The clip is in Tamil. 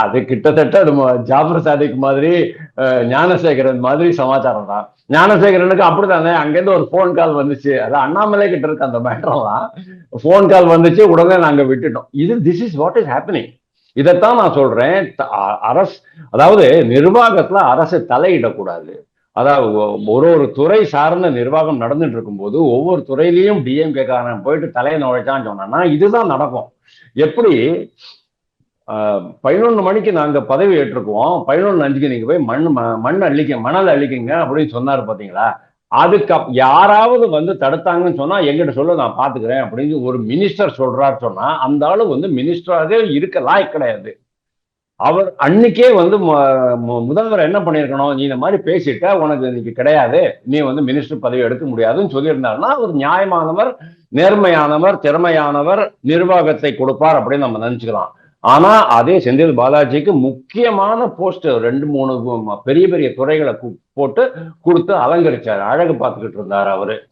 அது கிட்டத்தட்ட ஜாஃபர் சாதிக் மாதிரி ஞானசேகரன் மாதிரி சமாச்சாரம் தான். ஞானசேகரனுக்கு அப்படித்தானே, அங்கேருந்து ஒரு போன் கால் வந்துச்சு. அது அண்ணாமலை கிட்ட இருக்கு அந்த மேட்டர்லாம். போன் கால் வந்துச்சு, உடனே நாங்க விட்டுட்டோம். This is what is happening. இதைத்தான் நான் சொல்றேன். அரசு, அதாவது நிர்வாகத்துல அரசு தலையிடக்கூடாது. அதாவது ஒரு துறை சார்ந்த நிர்வாகம் நடந்துட்டு இருக்கும் போது ஒவ்வொரு துறையிலையும் டிஎம்கே காரன் போயிட்டு தலையை நுழைச்சான்னு சொன்னா இதுதான் நடக்கும். எப்படி 11 மணிக்கு நாங்க பதவி ஏற்றுக்குவோம், 11:05 நீங்க போய் மணல் அள்ளிக்கங்க அப்படின்னு சொன்னாரு பாத்தீங்களா? அதுக்கு யாராவது வந்து தடுத்தாங்கன்னு சொன்னா எங்கிட்ட சொல்ல, நான் பாத்துக்கிறேன் அப்படின்னு ஒரு மினிஸ்டர் சொல்றாரு சொன்னா அந்த ஆளு மினிஸ்டராக இருக்க லாய்க்கு கிடையாது. அவர் அன்னைக்கே முதல்வர் என்ன பண்ணிருக்கணும், நீ இந்த மாதிரி பேசிட்ட, உனக்கு இன்னைக்கு கிடையாது, நீ மினிஸ்டர் பதவி எடுக்க முடியாதுன்னு சொல்லியிருந்தாருன்னா அவர் நியாயமானவர், நேர்மையானவர், திறமையானவர், நிர்வாகத்தை கொடுப்பார் அப்படின்னு நம்ம நினைச்சுக்கலாம். ஆனா அதே செந்தில் பாலாஜிக்கு முக்கியமான போஸ்ட் 2-3 பெரிய பெரிய துறைகளை போட்டு கொடுத்து அலங்கரிச்சாரு, அழகு பார்த்துக்கிட்டு இருந்தாரு அவரு.